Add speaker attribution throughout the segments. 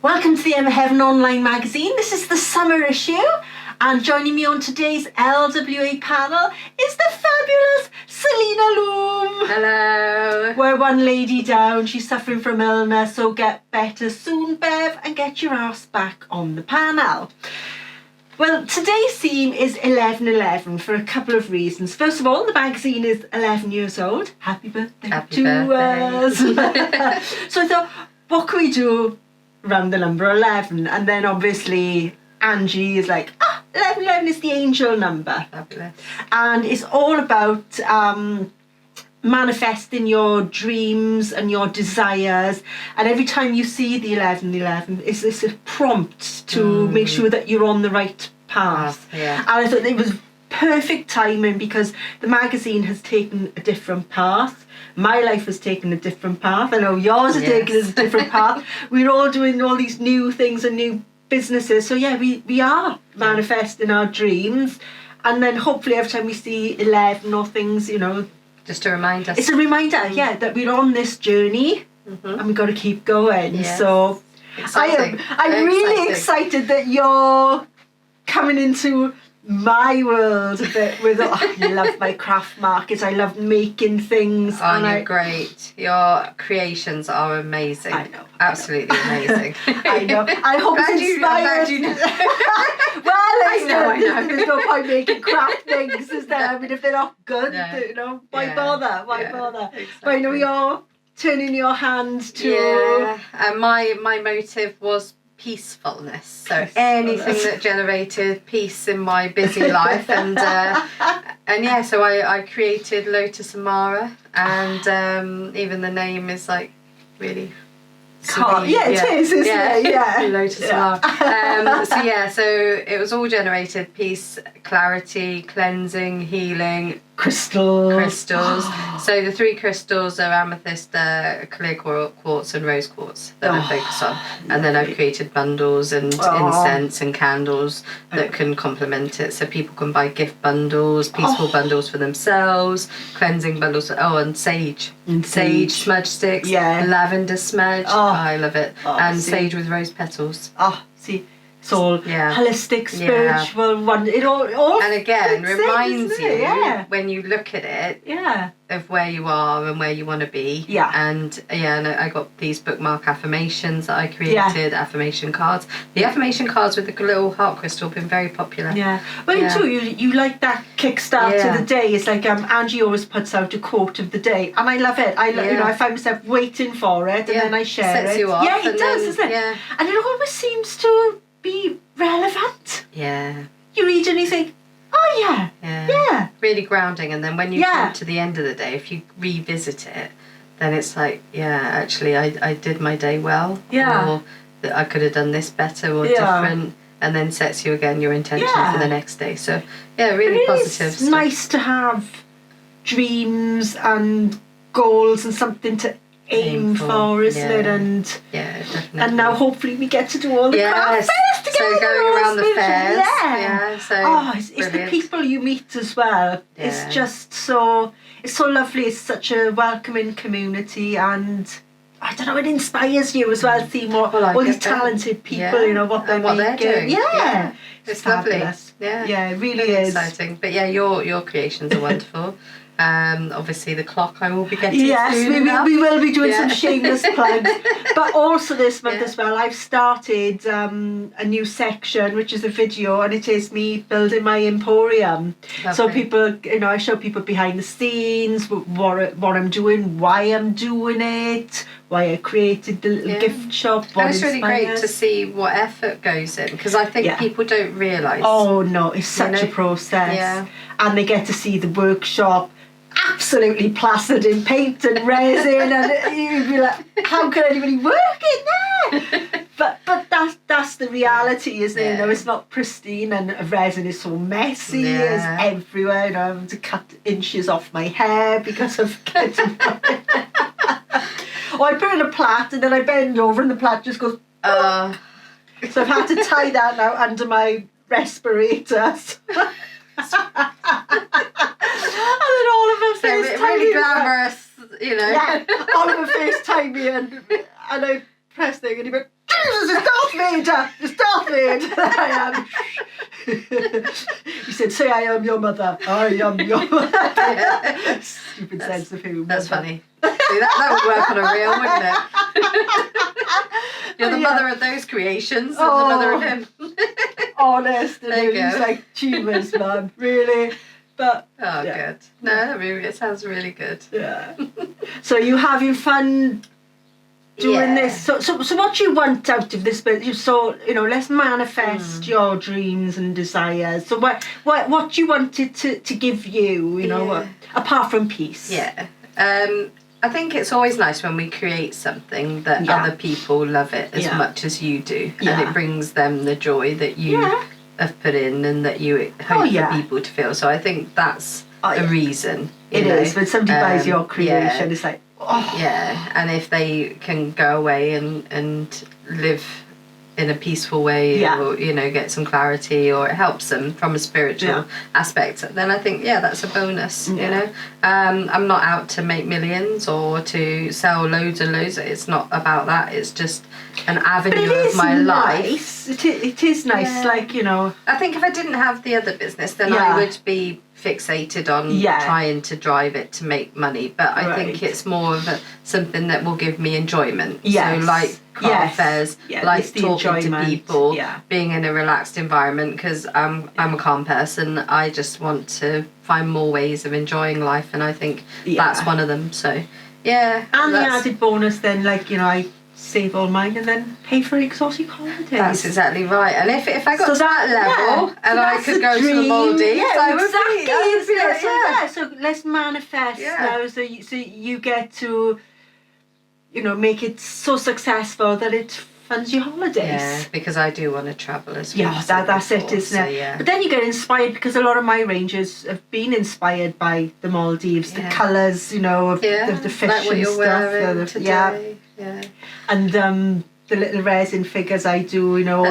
Speaker 1: Welcome to the Emma Heaven Online magazine. This is the summer issue, and joining me on today's LWA panel is the fabulous Selina Loom.
Speaker 2: Hello.
Speaker 1: We're one lady down, she's suffering from illness, so get better soon, Bev, and get your ass back on the panel. Well, today's theme is 11/11 for a couple of reasons. First of all, the magazine is 11 years old. Happy birthday to us. So I thought, what can we do around the number 11? And then obviously Angie is like, 11/11 is the angel number.
Speaker 2: Fabulous.
Speaker 1: And it's all about manifesting your dreams and your desires, and every time you see the 11/11, it's this a prompt to make sure that you're on the right path.
Speaker 2: Yeah.
Speaker 1: And I thought it was perfect timing because the magazine has taken a different path. My life has taken a different path. I know yours has taken a different path. We're all doing all these new things and new businesses. So yeah, we are manifesting our dreams, and then hopefully every time we see 11 or things, you know,
Speaker 2: just to remind us.
Speaker 1: It's a reminder, that we're on this journey and we've got to keep going.
Speaker 2: Yes.
Speaker 1: So
Speaker 2: Exciting.
Speaker 1: I'm really excited that you're coming into my world a bit with, I love my craft markets, I love making things.
Speaker 2: Oh, and you're great. Your creations are amazing.
Speaker 1: I know.
Speaker 2: Absolutely amazing.
Speaker 1: I know. I hope it's inspired. Well,
Speaker 2: I know.
Speaker 1: There's no point making crap things, is there? I mean, if they're not good, you know, why bother? Why bother?
Speaker 2: Exactly.
Speaker 1: But you know, you're turning your hand to...
Speaker 2: Yeah, and my motive was peacefulness. So anything that generated peace in my busy life, and yeah, so I created Lotus Amara, and even the name is like really...
Speaker 1: Yeah, it is, isn't it? Yeah.
Speaker 2: Lotus Amara. So it was all generated peace, clarity, cleansing, healing, crystals. So the 3 crystals are amethyst, clear quartz and rose quartz that I focus on, and then I've created bundles and incense and candles that can complement it, so people can buy gift bundles, peaceful bundles for themselves, cleansing bundles, and sage smudge sticks, lavender smudge, I love it, and sage with rose petals. It's all holistic, spiritual, one. It all and again reminds you
Speaker 1: when
Speaker 2: you look at it, of where you are and where you want to be. And I got these bookmark affirmations that I created, affirmation cards. The affirmation cards with the little heart crystal have been very popular.
Speaker 1: Well, too, you like that kickstart to the day. It's like Angie always puts out a quote of the day, and I love it. You know, I find myself waiting for it, and then I share
Speaker 2: Sets
Speaker 1: it.
Speaker 2: You off,
Speaker 1: it does, doesn't it? And it always seems to be relevant. You read and you think,
Speaker 2: really grounding, and then when you come to the end of the day, if you revisit it, then it's like, actually I did my day well, or that I could have done this better or different, and then sets you again your intention for the next day. So really positive.
Speaker 1: It's nice to have dreams and goals and something to aim for, isn't it? And
Speaker 2: definitely.
Speaker 1: And now hopefully we get to do all the craft fairs together.
Speaker 2: So going around the fairs,
Speaker 1: it's the people you meet as well. It's just so lovely. It's such a welcoming community, and I don't know, it inspires you as well, seeing all these talented people, you know, what they're doing.
Speaker 2: It's
Speaker 1: fabulous.
Speaker 2: Lovely.
Speaker 1: It really is
Speaker 2: exciting. But your creations are wonderful. Obviously the clock I will be getting soon.
Speaker 1: we will be doing some shameless plugs, but also this month as well I've started a new section which is a video, and it is me building my emporium. So people, you know, I show people behind the scenes what I'm doing, why I'm doing it, why I created the little gift shop.
Speaker 2: And it's really great to see what effort goes in, because I think people don't realise.
Speaker 1: Oh no, it's such a process. And they get to see the workshop absolutely plastered in paint and resin, and you'd be like, how can anybody work in there? But that's the reality, isn't it? You know, it's not pristine, and resin is so messy, it's everywhere. You know, I'm having to cut inches off my hair because of getting or I put in a plait and then I bend over and the plait just goes so I've had to tie that now under my respirators. And then all of them FaceTime
Speaker 2: really glamorous, you know.
Speaker 1: All of them FaceTime me, and I press thing and he went Jesus, it's Darth Vader! It's Darth Vader! I am. He said, say I am your mother. I am your mother. Stupid sense of humour.
Speaker 2: That's funny. See, that would work on a reel, wouldn't it? You're the mother of those creations and the mother of him.
Speaker 1: Honest.
Speaker 2: There you go.
Speaker 1: He's like, Jesus, man, really? But
Speaker 2: good. No, I mean, it sounds really good.
Speaker 1: Yeah. So you having fun doing this? So what do you want out of this bit? So let's manifest your dreams and desires. So what do you want it to give you? Apart from peace.
Speaker 2: Yeah. I think it's always nice when we create something that other people love it as much as you do, and it brings them the joy that you have put in and that you hope for people to feel. So I think that's a reason.
Speaker 1: It is when somebody buys your creation, it's like, oh.
Speaker 2: Yeah, and if they can go away and live in a peaceful way, or get some clarity, or it helps them from a spiritual aspect, then I think that's a bonus. I'm not out to make millions or to sell loads and loads. It's not about that. It's just an avenue of my life.
Speaker 1: It is nice.
Speaker 2: I think if I didn't have the other business, then I would be fixated on trying to drive it to make money, but I think it's more of something that will give me enjoyment. So like craft fairs, like talking to people, being in a relaxed environment, because I'm a calm person. I just want to find more ways of enjoying life, and I think that's one of them. So and
Speaker 1: the added bonus then, I save all mine and then pay for exotic holidays.
Speaker 2: That's exactly right. And if I got to that level and I could go to the Maldives, I would be.
Speaker 1: So let's manifest now. So you get to, make it so successful that it funds your holidays.
Speaker 2: Yeah, because I do want to travel as well.
Speaker 1: Yeah, that's it, isn't it? But then you get inspired, because a lot of my ranges have been inspired by the Maldives, the colours, of the fish
Speaker 2: like what
Speaker 1: and
Speaker 2: you're wearing
Speaker 1: stuff.
Speaker 2: Today.
Speaker 1: And the little resin figures I do, all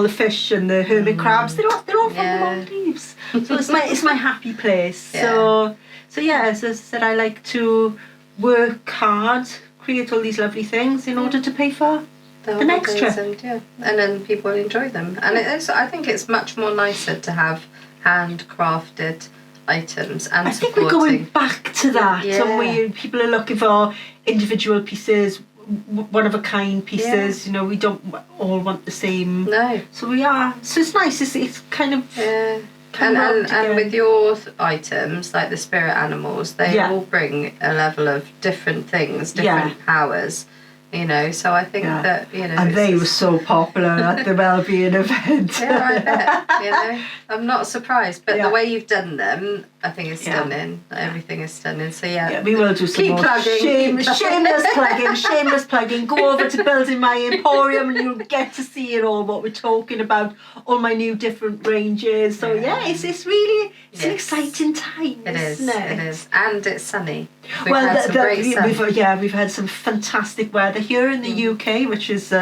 Speaker 1: the fish and the hermit crabs, they're all from the Maldives. So it's my happy place. So as I said, I like to work hard, create all these lovely things in order to pay for the next trip.
Speaker 2: And then people enjoy them. And I think it's much more nicer to have handcrafted items and
Speaker 1: I think we're going back to that.
Speaker 2: Yeah.
Speaker 1: People are looking for individual pieces, one-of-a-kind pieces. We don't all want the same.
Speaker 2: No.
Speaker 1: So we are. So it's nice. It's kind of...
Speaker 2: And with your items, like the spirit animals, they all bring a level of different things, different powers. So I think that,
Speaker 1: And they were so popular at the Wellbeing event.
Speaker 2: I bet, I'm not surprised. But the way you've done them, I think is stunning. Everything is stunning. So
Speaker 1: we will do some more
Speaker 2: plugging.
Speaker 1: Shameless plugging. Go over to Building My Emporium and you'll get to see it all, what we're talking about, all my new different ranges. So it's really, it's an exciting time, isn't it?
Speaker 2: It is. And it's sunny. We've had some great sun.
Speaker 1: We've had some fantastic weather here in the UK, which is...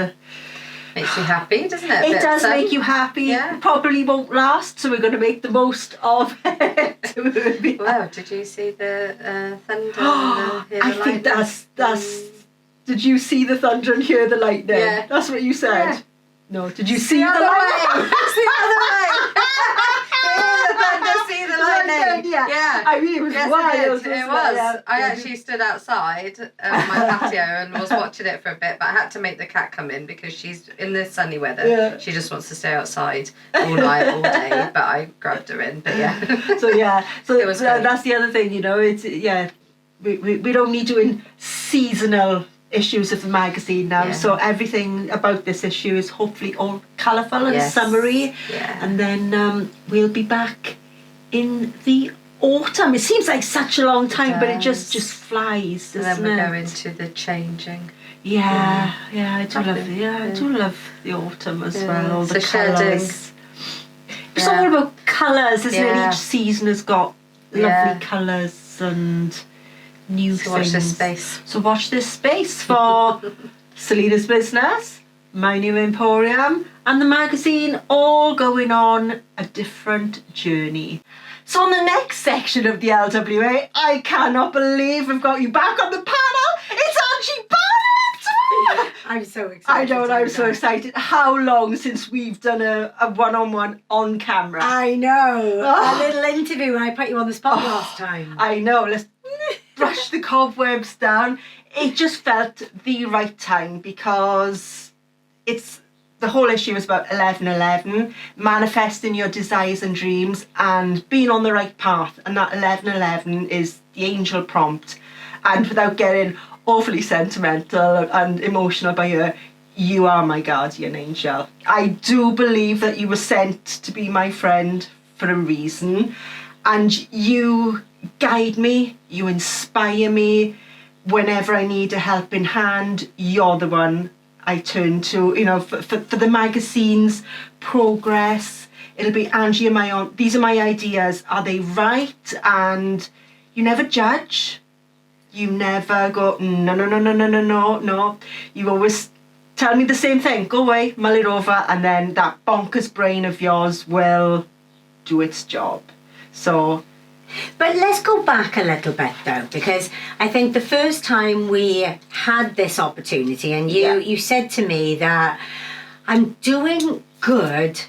Speaker 2: makes you happy, doesn't it?
Speaker 1: It does make you happy. It probably won't last, so we're going to make the most of it.
Speaker 2: Wow, did you see the thunder and hear the lightning?
Speaker 1: I think that's... Did you see the thunder and hear the lightning?
Speaker 2: Yeah.
Speaker 1: That's what you said?
Speaker 2: Yeah.
Speaker 1: No, did you see the lightning?
Speaker 2: It's the other way. See the lightning.
Speaker 1: Yeah. I mean, it was wild.
Speaker 2: It was. I actually stood outside on my patio and was watching it for a bit, but I had to make the cat come in because she's in this sunny weather. Yeah. She just wants to stay outside all night, all day. But I grabbed her in. But
Speaker 1: So it was that's the other thing. It's we're only doing seasonal issues of the magazine now, so everything about this issue is hopefully all colourful and summery, and then we'll be back in the autumn. It seems like such a long time, but it just flies, doesn't it?
Speaker 2: And then we go into the changing.
Speaker 1: I do love the autumn as well, all the colours. It's all about colours, isn't it? Each season has got lovely colours and new things.
Speaker 2: Watch this space.
Speaker 1: So watch this space for Selena's business, my new emporium, and the magazine, all going on a different journey. So on the next section of the LWA, I cannot believe we've got you back on the panel. It's Angie Barnett!
Speaker 2: I'm so excited.
Speaker 1: I know, and
Speaker 2: to
Speaker 1: I'm
Speaker 2: do
Speaker 1: so
Speaker 2: that.
Speaker 1: excited. How long since we've done a one-on-one on camera?
Speaker 2: I know.
Speaker 1: Oh.
Speaker 2: A little interview when I put you on the spot last time.
Speaker 1: I know. Let's brush the cobwebs down. It just felt the right time because it's the whole issue is about 11:11, manifesting your desires and dreams and being on the right path. And that 11:11 is the angel prompt. And without getting awfully sentimental and emotional by her, you are my guardian angel. I do believe that you were sent to be my friend for a reason, and you guide me, you inspire me. Whenever I need a helping hand, you're the one I turn to. You know, for the magazines, progress, it'll be Angie and my own. These are my ideas. Are they right? And you never judge. You never go, no. You always tell me the same thing. Go away, mull it over, and then that bonkers brain of yours will do its job. So...
Speaker 3: But let's go back a little bit though, because I think the first time we had this opportunity and you said to me that I'm doing good,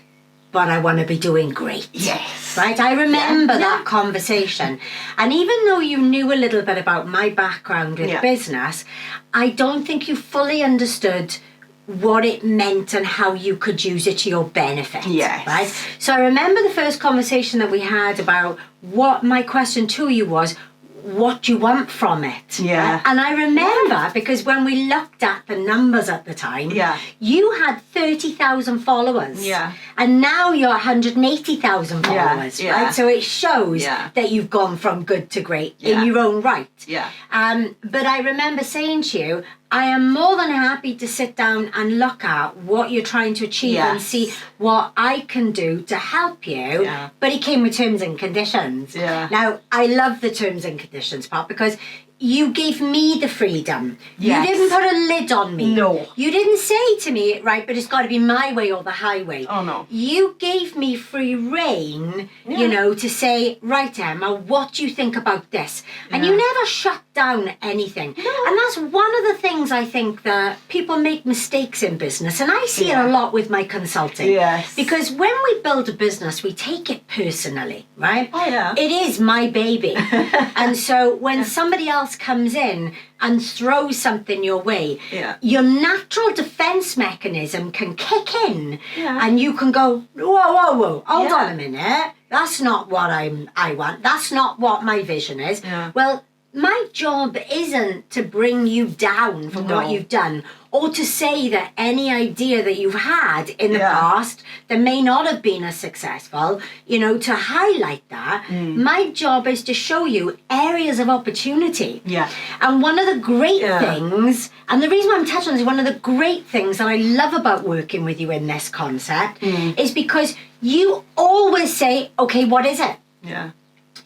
Speaker 3: but I want to be doing great.
Speaker 1: Yes.
Speaker 3: Right? I remember that conversation. And even though you knew a little bit about my background with business, I don't think you fully understood what it meant and how you could use it to your benefit.
Speaker 1: Yes.
Speaker 3: Right? So I remember the first conversation that we had about what my question to you was, what do you want from it?
Speaker 1: Yeah.
Speaker 3: Right? And I remember because when we looked at the numbers at the time, you had 30,000 followers.
Speaker 1: Yeah.
Speaker 3: And now you're 180,000 followers.
Speaker 1: Yeah.
Speaker 3: Right? So it shows that you've gone from good to great in your own right.
Speaker 1: Yeah.
Speaker 3: But I remember saying to you, I am more than happy to sit down and look at what you're trying to achieve and see what I can do to help you.
Speaker 1: Yeah.
Speaker 3: But it came with terms and conditions.
Speaker 1: Yeah.
Speaker 3: Now, I love the terms and conditions part because you gave me the freedom.
Speaker 1: Yes.
Speaker 3: You didn't put a lid on me.
Speaker 1: No.
Speaker 3: You didn't say to me, right, but it's got to be my way or the highway.
Speaker 1: Oh, no.
Speaker 3: You gave me free rein, you know, to say, right, Emma, what do you think about this? And you never shut down anything. No. And that's one of the things I think that people make mistakes in business. And I see it a lot with my consulting.
Speaker 1: Yes.
Speaker 3: Because when we build a business, we take it personally, right?
Speaker 1: Oh, yeah.
Speaker 3: It is my baby. And so when somebody else comes in and throws something your way, your natural defense mechanism can kick in and you can go, whoa, hold on a minute. That's not what I want. That's not what my vision is.
Speaker 1: Yeah.
Speaker 3: Well, my job isn't to bring you down from what you've done or to say that any idea that you've had in the past that may not have been as successful, you know, to highlight that. My job is to show you areas of opportunity.
Speaker 1: Yeah.
Speaker 3: And one of the great things, and the reason I'm touching on this, one of the great things that I love about working with you in this concept is because you always say, okay, what is it?
Speaker 1: Yeah.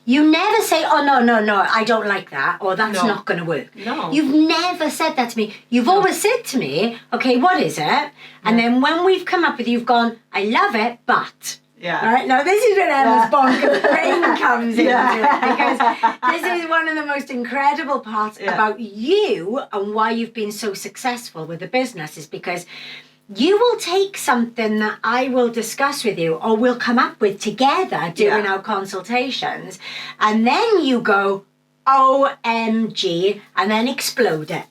Speaker 3: You never say, oh, no, I don't like that, or that's not going to work.
Speaker 1: No.
Speaker 3: You've never said that to me. You've always said to me, okay, what is it? And then when we've come up with it, you've gone, I love it, but...
Speaker 1: Yeah.
Speaker 3: All right, now this is when Emma's bonkers brain comes into it, because this is one of the most incredible parts about you and why you've been so successful with the business is because you will take something that I will discuss with you or we'll come up with together during our consultations, and then you go, OMG, and then explode it.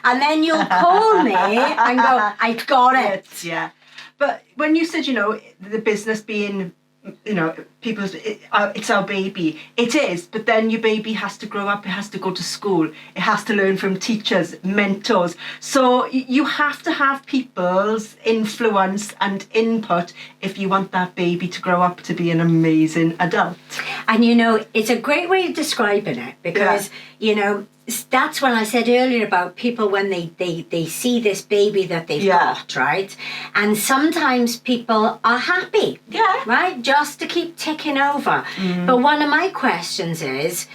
Speaker 3: And then you'll call me and go, I got it.
Speaker 1: Yeah. But when you said, you know, the business being, you know, people's, it's our baby. It is, but then your baby has to grow up, it has to go to school, it has to learn from teachers, mentors. So you have to have people's influence and input if you want that baby to grow up to be an amazing adult.
Speaker 3: And, you know, it's a great way of describing it because, you know, that's when I said earlier about people when they see this baby that they've got, right? And sometimes people are happy, right? Just to keep ticking over. But one of my questions is,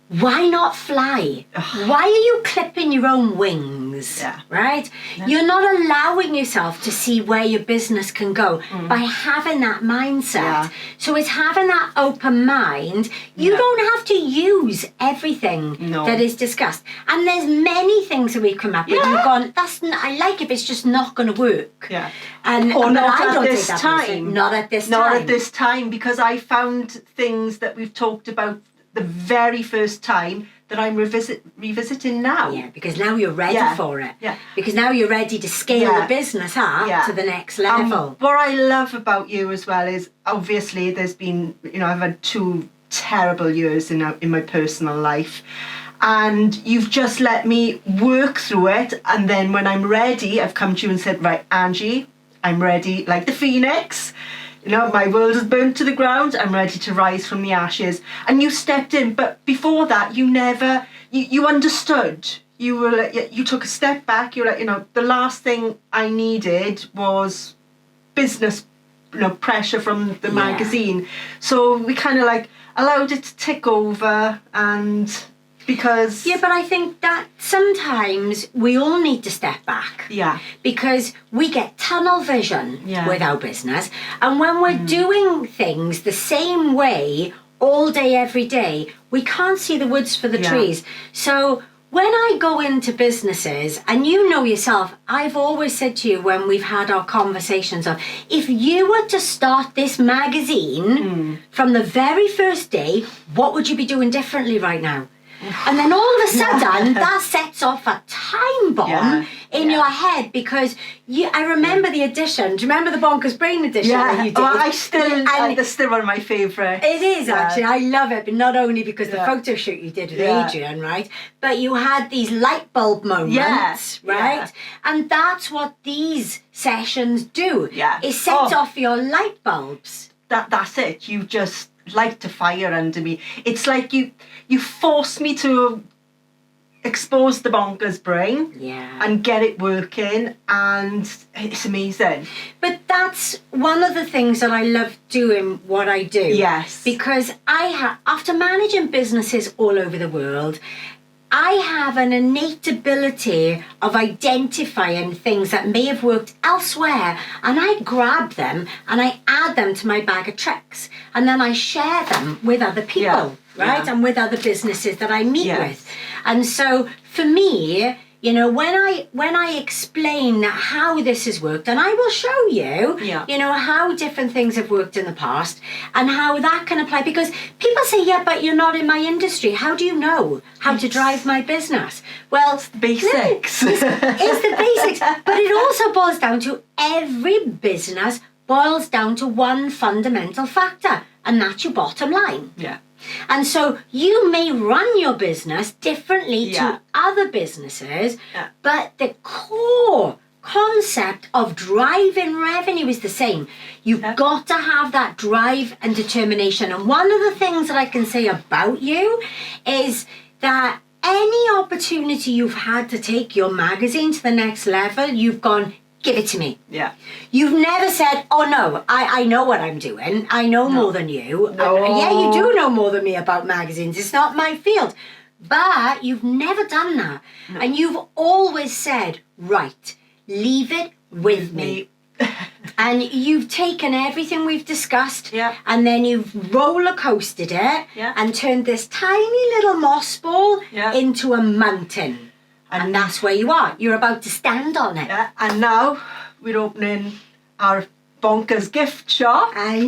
Speaker 3: why not fly? Why are you clipping your own wings things,
Speaker 1: Yeah.
Speaker 3: right? You're not allowing yourself to see where your business can go by having that mindset.
Speaker 1: Yeah.
Speaker 3: So it's having that open mind. You don't have to use everything that is discussed. And there's many things that we've come up with. You've gone, I like it, but it's just not going to work.
Speaker 1: Yeah.
Speaker 3: And
Speaker 1: Or
Speaker 3: but
Speaker 1: not
Speaker 3: I
Speaker 1: at
Speaker 3: don't
Speaker 1: this
Speaker 3: take that personally.
Speaker 1: time.
Speaker 3: Not at this
Speaker 1: Not
Speaker 3: time.
Speaker 1: at this time, because I found things that we've talked about the very first time that I'm revisiting now.
Speaker 3: Yeah, because now you're ready for it.
Speaker 1: Yeah.
Speaker 3: Because now you're ready to scale the business up to the next level.
Speaker 1: What I love about you as well is, obviously there's been, I've had 2 terrible years in my personal life, and you've just let me work through it, and then when I'm ready, I've come to you and said, right, Angie, I'm ready, like the phoenix. My world is burnt to the ground. I'm ready to rise from the ashes. And you stepped in, but before that, you never, you understood. You were like, you took a step back. You were like, the last thing I needed was business, pressure from the magazine. So we kind of like allowed it to tick over, and because...
Speaker 3: Yeah, but I think that sometimes we all need to step back.
Speaker 1: Yeah.
Speaker 3: Because we get tunnel vision with our business. And when we're doing things the same way all day, every day, we can't see the woods for the trees. So when I go into businesses, and you know yourself, I've always said to you when we've had our conversations of, if you were to start this magazine from the very first day, what would you be doing differently right now? And then all of a sudden, that sets off a time bomb in your head, because I remember the edition. Do you remember the Bonkers Brain edition that you did?
Speaker 1: That's still one of my favourites.
Speaker 3: It is, actually. I love it, but not only because the photo shoot you did with Adrian, right? But you had these light bulb moments, right? Yeah. And that's what these sessions do.
Speaker 1: Yeah.
Speaker 3: It sets off your light bulbs.
Speaker 1: That's it. You just light a fire under me. It's like you force me to expose the bonkers brain and get it working, and it's amazing.
Speaker 3: But that's one of the things that I love doing what I do.
Speaker 1: Yes.
Speaker 3: Because after managing businesses all over the world, I have an innate ability of identifying things that may have worked elsewhere, and I grab them and I add them to my bag of tricks, and then I share them with other people, right? And with other businesses that I meet with. And so for me, when I explain how this has worked, and I will show you, how different things have worked in the past and how that can apply. Because people say, but you're not in my industry. How do you know how to drive my business? Well,
Speaker 1: it's the basics.
Speaker 3: It's the basics. But it also boils down to every business boils down to one fundamental factor, and that's your bottom line.
Speaker 1: Yeah.
Speaker 3: And so you may run your business differently to other businesses, but the core concept of driving revenue is the same. You've got to have that drive and determination. And one of the things that I can say about you is that any opportunity you've had to take your magazine to the next level, you've gone, give it to me.
Speaker 1: Yeah.
Speaker 3: You've never said, oh no, I know what I'm doing. I know more than you.
Speaker 1: No.
Speaker 3: You do know more than me about magazines. It's not my field. But you've never done that. No. And you've always said, right, leave it with me. And you've taken everything we've discussed and then you've roller coasted it and turned this tiny little moss ball into a mountain. And that's where you are. You're about to stand on it.
Speaker 1: Yeah. And now we're opening our bonkers gift shop.
Speaker 3: I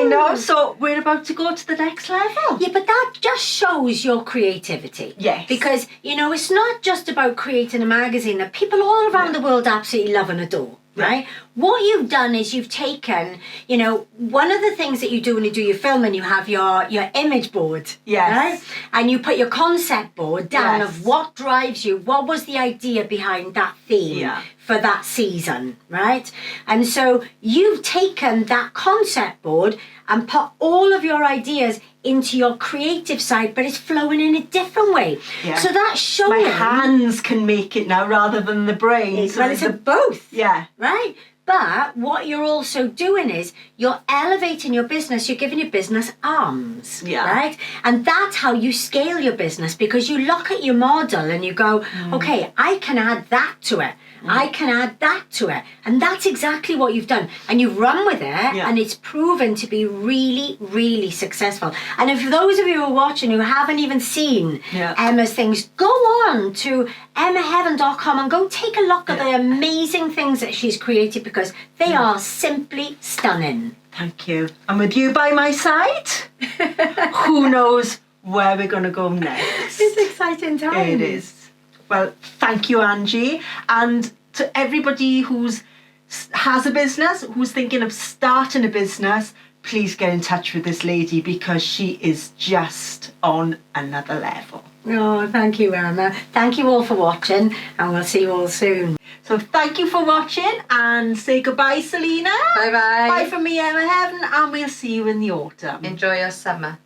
Speaker 3: know.
Speaker 1: So we're about to go to the next level.
Speaker 3: Yeah, but that just shows your creativity.
Speaker 1: Yes.
Speaker 3: Because, it's not just about creating a magazine that people all around the world absolutely love and adore. Right? What you've done is you've taken, one of the things that you do when you do your film, and you have your image board.
Speaker 1: Yes.
Speaker 3: Right? And you put your concept board down of what drives you, what was the idea behind that theme for that season, right? And so you've taken that concept board and put all of your ideas into your creative side, but it's flowing in a different way. Yeah. So that's showing.
Speaker 1: My hands can make it now rather than the brain.
Speaker 3: Well, it's both.
Speaker 1: Yeah.
Speaker 3: Right? But what you're also doing is you're elevating your business. You're giving your business arms, right? And that's how you scale your business, because you look at your model and you go, okay, I can add that to it. I can add that to it. And that's exactly what you've done. And you've run with it, and it's proven to be really, really successful. And if those of you who are watching who haven't even seen Emma's things, go on to emmaheaven.com and go take a look at the amazing things that she's created, because they are simply stunning.
Speaker 1: Thank you. And with you by my side, who knows where we're going to go next.
Speaker 3: It's exciting times.
Speaker 1: It is. Well, thank you, Angie. And to everybody who's has a business, who's thinking of starting a business, please get in touch with this lady, because she is just on another level.
Speaker 3: Oh, thank you, Emma. Thank you all for watching, and we'll see you all soon.
Speaker 1: So thank you for watching, and say goodbye, Selena.
Speaker 2: Bye-bye.
Speaker 1: Bye from me, Emma Heaven, and we'll see you in the autumn.
Speaker 2: Enjoy your summer.